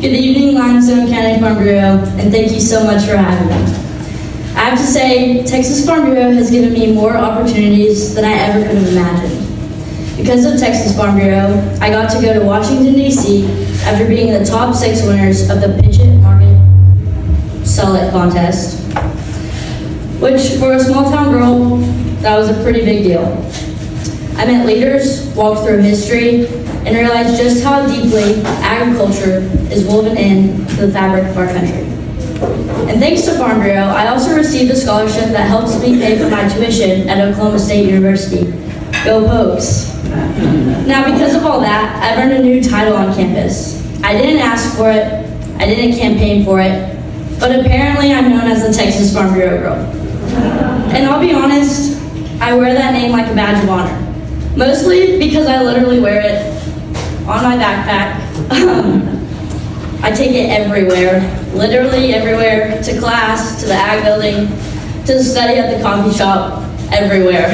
Good evening, Limestone County Farm Bureau, and thank you so much for having me. I have to say, Texas Farm Bureau has given me more opportunities than I ever could have imagined. Because of Texas Farm Bureau, I got to go to Washington, D.C. after being the top 6 winners of the Pitch It Market Sell It contest, which for a small town girl, that was a pretty big deal. I met leaders, walked through history, and realized just how deeply agriculture is woven into the fabric of our country. And thanks to Farm Bureau, I also received a scholarship that helps me pay for my tuition at Oklahoma State University. Go Pokes! Now, because of all that, I've earned a new title on campus. I didn't ask for it, I didn't campaign for it, but apparently I'm known as the Texas Farm Bureau girl. And I'll be honest, I wear that name like a badge of honor. Mostly because I literally wear it on my backpack. I take it everywhere, literally everywhere, to class, to the ag building, to study at the coffee shop, everywhere.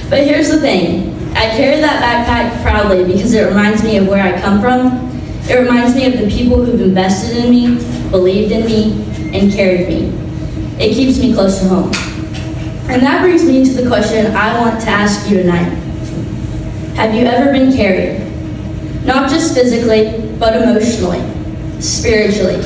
But here's the thing, I carry that backpack proudly because it reminds me of where I come from. It reminds me of the people who've invested in me, believed in me, and carried me. It keeps me close to home. And that brings me to the question I want to ask you tonight. Have you ever been carried? Not just physically, but emotionally, spiritually,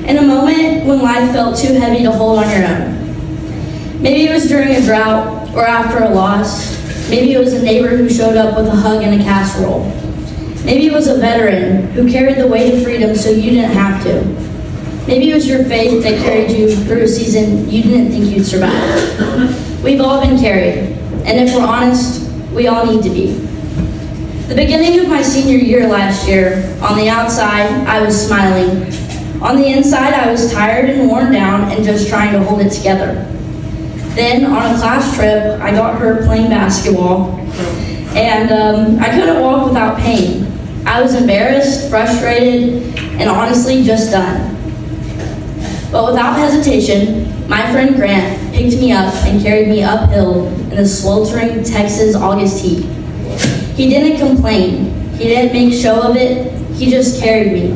in a moment when life felt too heavy to hold on your own. Maybe it was during a drought or after a loss. Maybe it was a neighbor who showed up with a hug and a casserole. Maybe it was a veteran who carried the weight of freedom so you didn't have to. Maybe it was your faith that carried you through a season you didn't think you'd survive. We've all been carried, and if we're honest, we all need to be. The beginning of my senior year last year, on the outside, I was smiling. On the inside, I was tired and worn down and just trying to hold it together. Then, on a class trip, I got hurt playing basketball, and I couldn't walk without pain. I was embarrassed, frustrated, and honestly just done. But without hesitation, my friend Grant picked me up and carried me uphill in the sweltering Texas August heat. He didn't complain, he didn't make show of it, he just carried me.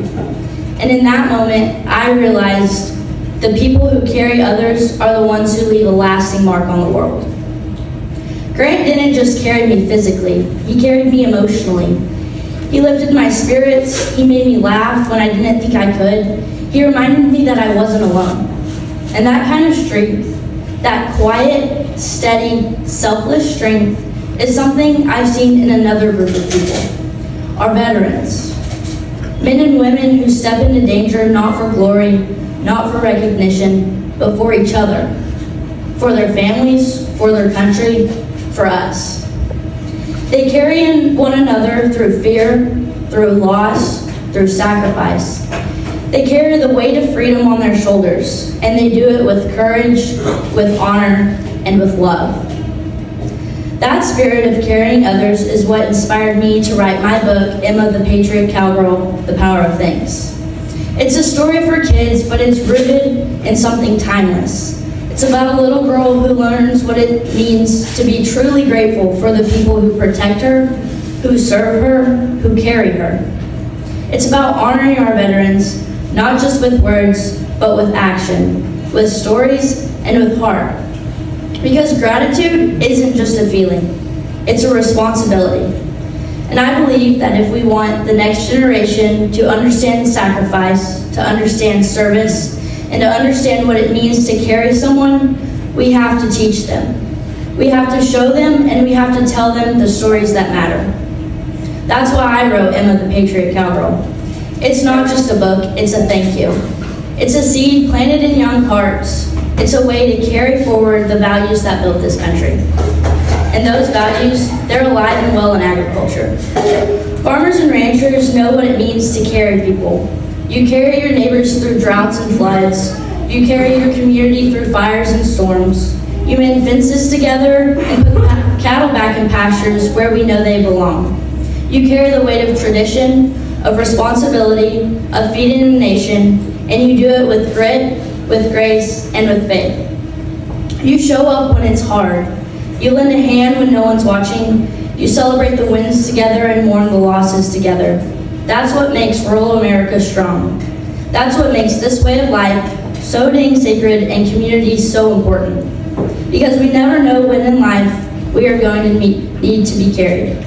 And in that moment, I realized the people who carry others are the ones who leave a lasting mark on the world. Grant didn't just carry me physically, he carried me emotionally. He lifted my spirits, he made me laugh when I didn't think I could. He reminded me that I wasn't alone. And that kind of strength, that quiet, steady, selfless strength, is something I've seen in another group of people, our veterans. Men and women who step into danger not for glory, not for recognition, but for each other, for their families, for their country, for us. They carry in one another through fear, through loss, through sacrifice. They carry the weight of freedom on their shoulders, and they do it with courage, with honor, and with love. That spirit of carrying others is what inspired me to write my book, Ema the Patriot Cowgirl, The Power of Things. It's a story for kids, but it's rooted in something timeless. It's about a little girl who learns what it means to be truly grateful for the people who protect her, who serve her, who carry her. It's about honoring our veterans, not just with words, but with action, with stories, and with heart. Because gratitude isn't just a feeling, it's a responsibility. And I believe that if we want the next generation to understand sacrifice, to understand service, and to understand what it means to carry someone, we have to teach them. We have to show them, and we have to tell them the stories that matter. That's why I wrote Ema the Patriot Cowgirl. It's not just a book, it's a thank you. It's a seed planted in young hearts. It's a way to carry forward the values that built this country. And those values, they're alive and well in agriculture. Farmers and ranchers know what it means to carry people. You carry your neighbors through droughts and floods. You carry your community through fires and storms. You mend fences together and put cattle back in pastures where we know they belong. You carry the weight of tradition, of responsibility, of feeding a nation, and you do it with grit, with grace, and with faith. You show up when it's hard. You lend a hand when no one's watching. You celebrate the wins together and mourn the losses together. That's what makes rural America strong. That's what makes this way of life so dang sacred and community so important. Because we never know when in life we are going to need to be carried.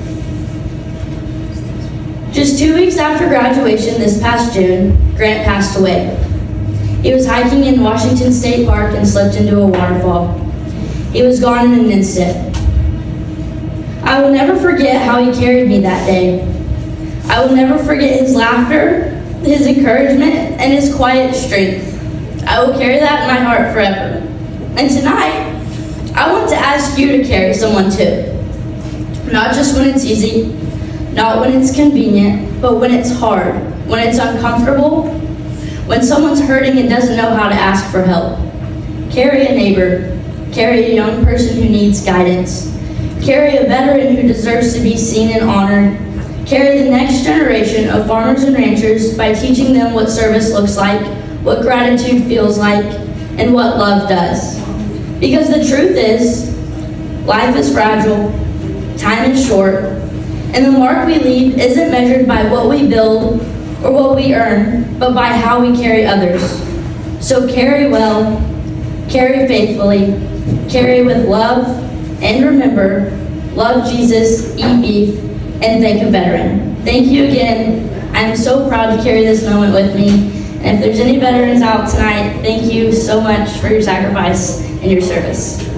Just 2 weeks after graduation this past June, Grant passed away. He was hiking in Washington State Park and slipped into a waterfall. He was gone in an instant. I will never forget how he carried me that day. I will never forget his laughter, his encouragement, and his quiet strength. I will carry that in my heart forever. And tonight, I want to ask you to carry someone too. Not just when it's easy, not when it's convenient, but when it's hard, when it's uncomfortable, when someone's hurting and doesn't know how to ask for help. Carry a neighbor, carry a young person who needs guidance, carry a veteran who deserves to be seen and honored, carry the next generation of farmers and ranchers by teaching them what service looks like, what gratitude feels like, and what love does. Because the truth is, life is fragile, time is short, and the mark we leave isn't measured by what we build or what we earn, but by how we carry others. So carry well, carry faithfully, carry with love, and remember, love Jesus, eat beef, and thank a veteran. Thank you again. I'm so proud to carry this moment with me. And if there's any veterans out tonight, thank you so much for your sacrifice and your service.